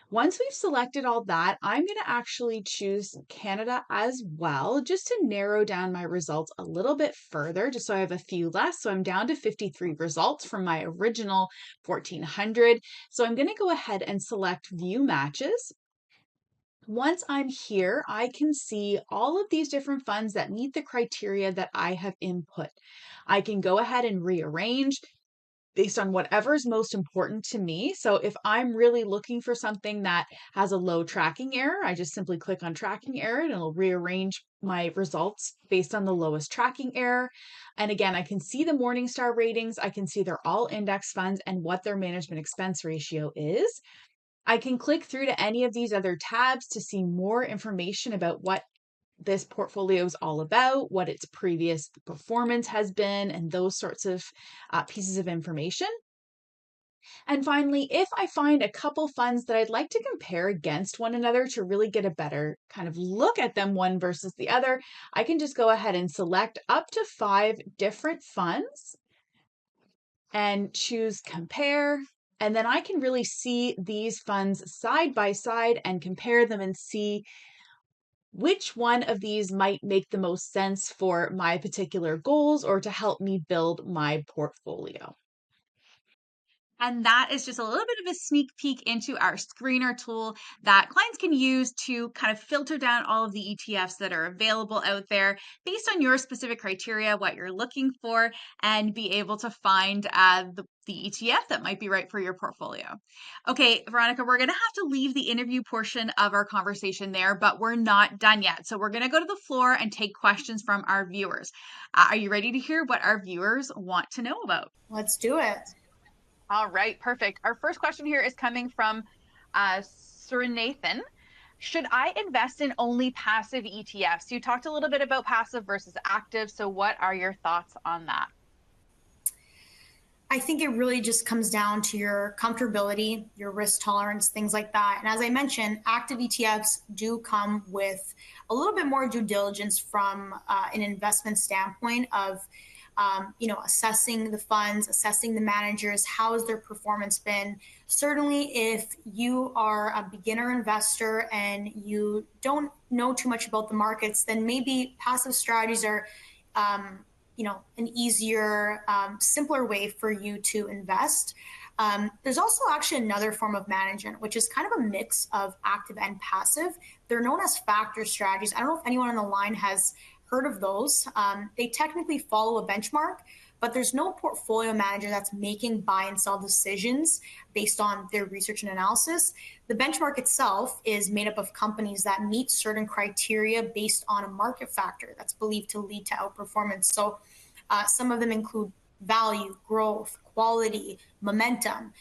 Once we've selected all that, I'm going to actually choose Canada as well, just to narrow down my results a little bit further, just so I have a few less. So I'm down to 53 results from my original 1400. So I'm going to go ahead and select View Matches. Once I'm here, I can see all of these different funds that meet the criteria that I have input. I can go ahead and rearrange based on whatever is most important to me. So if I'm really looking for something that has a low tracking error, I just simply click on tracking error and it'll rearrange my results based on the lowest tracking error. And again, I can see the Morningstar ratings. I can see they're all index funds and what their management expense ratio is. I can click through to any of these other tabs to see more information about what this portfolio is all about, what its previous performance has been, and those sorts of pieces of information. And finally, if I find a couple funds that I'd like to compare against one another to really get a better kind of look at them one versus the other, I can just go ahead and select up to 5 different funds and choose compare. And then I can really see these funds side by side and compare them and see which one of these might make the most sense for my particular goals or to help me build my portfolio. And that is just a little bit of a sneak peek into our screener tool that clients can use to kind of filter down all of the ETFs that are available out there based on your specific criteria, what you're looking for, and be able to find the ETF that might be right for your portfolio. Okay, Veronika, we're going to have to leave the interview portion of our conversation there, but we're not done yet. So we're going to go to the floor and take questions from our viewers. Are you ready to hear what our viewers want to know about? Let's do it. All right, perfect. Our first question here is coming from Srinathan. Should I invest in only passive ETFs? You talked a little bit about passive versus active. So what are your thoughts on that? I think it really just comes down to your comfortability, your risk tolerance, things like that. And as I mentioned, active ETFs do come with a little bit more due diligence from an investment standpoint of, assessing the funds, assessing the managers, how has their performance been. Certainly, if you are a beginner investor and you don't know too much about the markets, then maybe passive strategies are an easier, simpler way for you to invest. There's also actually another form of management, which is kind of a mix of active and passive. They're known as factor strategies. I don't know if anyone on the line has heard of those. They technically follow a benchmark, but there's no portfolio manager that's making buy and sell decisions based on their research and analysis. The benchmark itself is made up of companies that meet certain criteria based on a market factor that's believed to lead to outperformance. So some of them include value, growth, quality, momentum.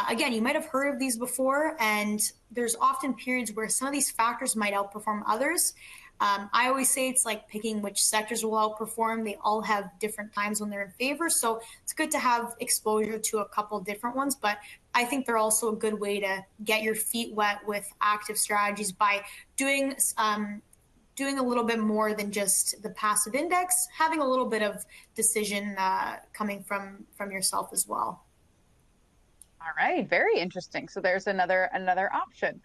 Again, you might have heard of these before, and there's often periods where some of these factors might outperform others. I always say it's like picking which sectors will outperform. They all have different times when they're in favor. So it's good to have exposure to a couple different ones, but I think they're also a good way to get your feet wet with active strategies by doing a little bit more than just the passive index, having a little bit of decision coming from yourself as well. All right, very interesting. So there's another option.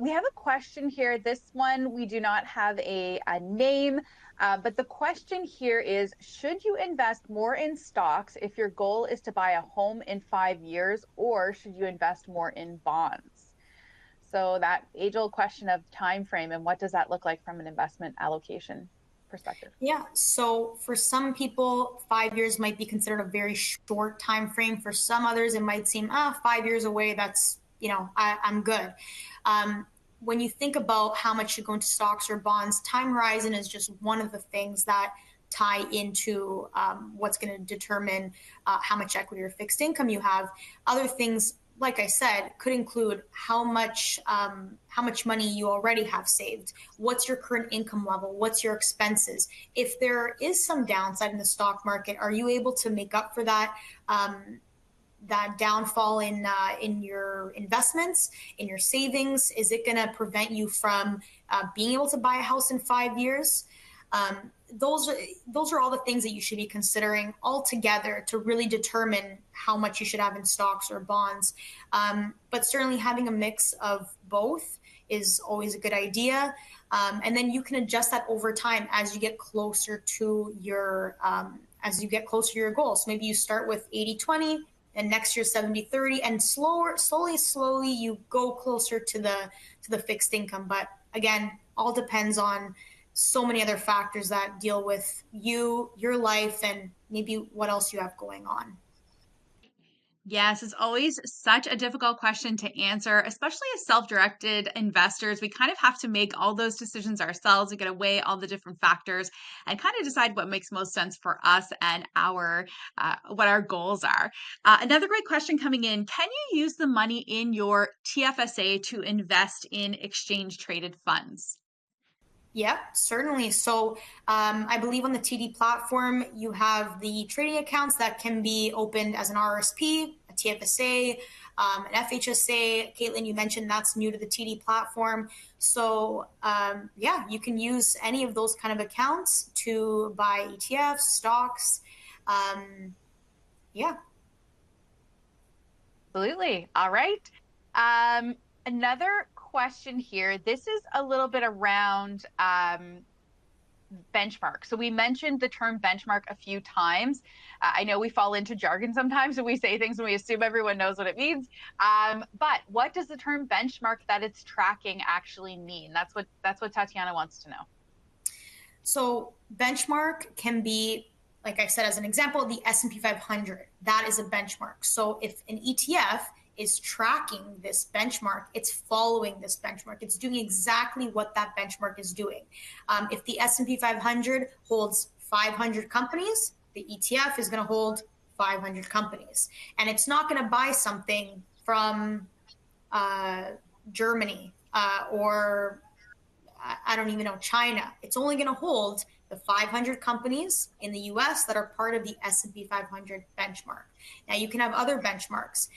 We have a question here. This one, we do not have a name, but the question here is, should you invest more in stocks if your goal is to buy a home in 5 years, or should you invest more in bonds? So that age-old question of time frame, and what does that look like from an investment allocation perspective? Yeah, so for some people, 5 years might be considered a very short time frame. For some others, it might seem 5 years away. That's I'm good. When you think about how much you go into stocks or bonds, time horizon is just one of the things that tie into what's going to determine how much equity or fixed income you have. Other things, like I said, could include how much money you already have saved. What's your current income level? What's your expenses? If there is some downside in the stock market, are you able to make up for that downfall in your investments, in your savings? Is it going to prevent you from being able to buy a house in 5 years? Those are all the things that you should be considering all together to really determine how much you should have in stocks or bonds. But certainly having a mix of both is always a good idea. And then you can adjust that over time as you get closer to your goal. So maybe you start with 80-20, and next year 70-30, and slowly you go closer to the fixed income. But again, all depends on so many other factors that deal with you, your life, and maybe what else you have going on. Yes, it's always such a difficult question to answer, especially as self-directed investors. We kind of have to make all those decisions ourselves. We got to weigh all the different factors and kind of decide what makes most sense for us and what our goals are. Another great question coming in: can you use the money in your TFSA to invest in exchange-traded funds? Yeah, certainly. So I believe on the TD platform, you have the trading accounts that can be opened as an RSP, a TFSA, an FHSA. Caitlin, you mentioned that's new to the TD platform. So you can use any of those kind of accounts to buy ETFs, stocks. Absolutely. All right. Another question here. This is a little bit around benchmark. So we mentioned the term benchmark a few times. I know we fall into jargon sometimes and we say things and we assume everyone knows what it means. But what does the term benchmark that it's tracking actually mean? That's what Tatiana wants to know. So benchmark can be, like I said, as an example, the S&P 500. That is a benchmark. So if an ETF is tracking this benchmark, it's following this benchmark. It's doing exactly what that benchmark is doing. If the S&P 500 holds 500 companies, the ETF is going to hold 500 companies. And it's not going to buy something from Germany or I don't even know, China. It's only going to hold the 500 companies in the US that are part of the S&P 500 benchmark. Now, you can have other benchmarks.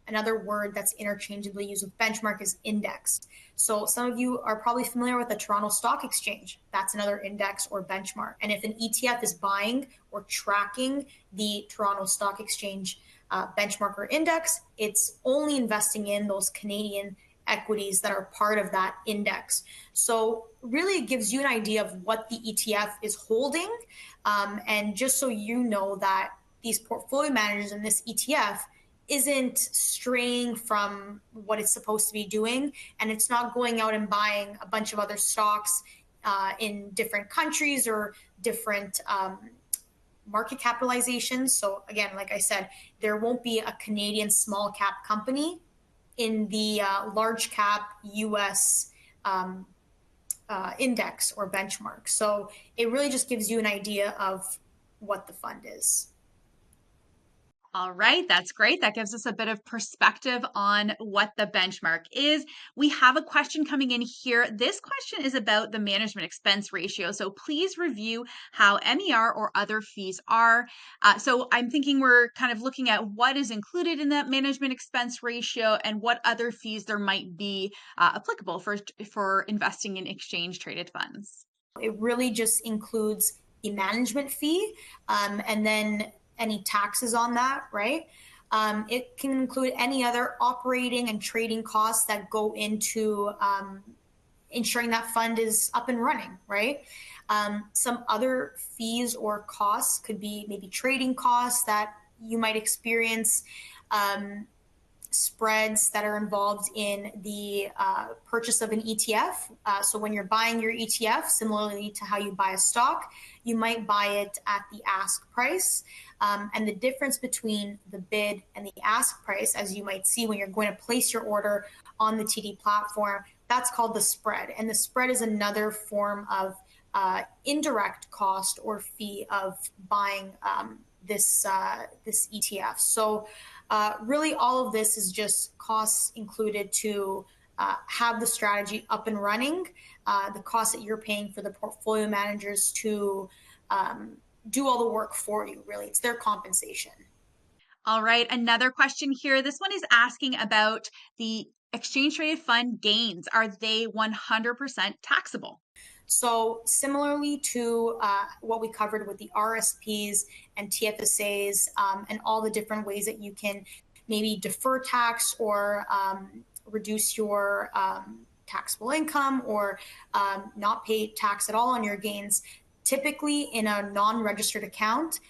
Another word that's interchangeably used with benchmark is index. So some of you are probably familiar with the Toronto Stock Exchange. That's another index or benchmark. And if an ETF is buying or tracking the Toronto Stock Exchange benchmark or index, it's only investing in those Canadian equities that are part of that index. So really it gives you an idea of what the ETF is holding. And just so you know that these portfolio managers in this ETF isn't straying from what it's supposed to be doing, and it's not going out and buying a bunch of other stocks in different countries or different market capitalizations. So again, like I said, there won't be a Canadian small cap company in the large cap US index or benchmark. So it really just gives you an idea of what the fund is. All right, that's great. That gives us a bit of perspective on what the benchmark is. We have a question coming in here. This question is about the management expense ratio. So please review how MER or other fees are. So I'm thinking we're kind of looking at what is included in that management expense ratio and what other fees there might be applicable for investing in exchange traded funds. It really just includes the management fee and then any taxes on that, right? It can include any other operating and trading costs that go into ensuring that fund is up and running, right? Some other fees or costs could be maybe trading costs that you might experience, spreads that are involved in the purchase of an ETF. So when you're buying your ETF, similarly to how you buy a stock, you might buy it at the ask price. And the difference between the bid and the ask price, as you might see when you're going to place your order on the TD platform, that's called the spread. And the spread is another form of indirect cost or fee of buying this ETF. So really all of this is just costs included to have the strategy up and running, the cost that you're paying for the portfolio managers to do all the work for you. Really, it's their compensation. All right, another question here. This one is asking about the exchange traded fund gains. Are they 100% taxable? So similarly to what we covered with the RSPs and TFSAs and all the different ways that you can maybe defer tax or reduce your taxable income or not pay tax at all on your gains, typically in a non-registered account,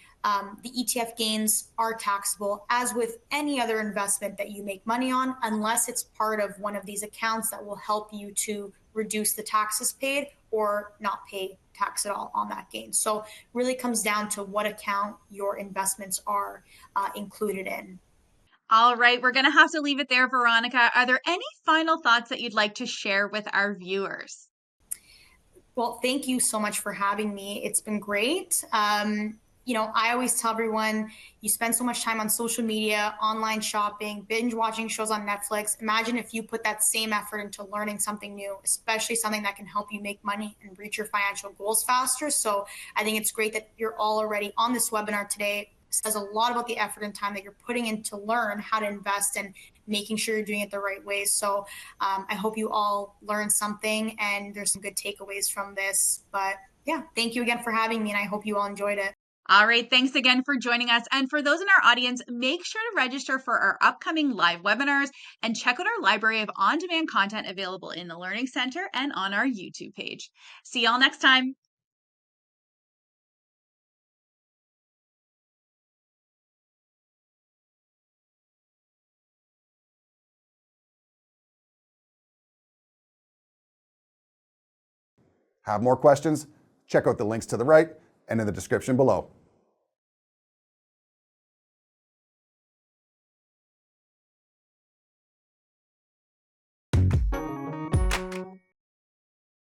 the ETF gains are taxable, as with any other investment that you make money on, unless it's part of one of these accounts that will help you to reduce the taxes paid or not pay tax at all on that gain. So really comes down to what account your investments are included in. All right, we're going to have to leave it there, Veronika. Are there any final thoughts that you'd like to share with our viewers? Well, thank you so much for having me. It's been great. I always tell everyone, you spend so much time on social media, online shopping, binge watching shows on Netflix. Imagine if you put that same effort into learning something new, especially something that can help you make money and reach your financial goals faster. So I think it's great that you're all already on this webinar today. It says a lot about the effort and time that you're putting in to learn how to invest and making sure you're doing it the right way. So I hope you all learned something and there's some good takeaways from this. But yeah, thank you again for having me, and I hope you all enjoyed it. All right, thanks again for joining us. And for those in our audience, make sure to register for our upcoming live webinars and check out our library of on-demand content available in the Learning Center and on our YouTube page. See y'all next time. Have more questions? Check out the links to the right and in the description below.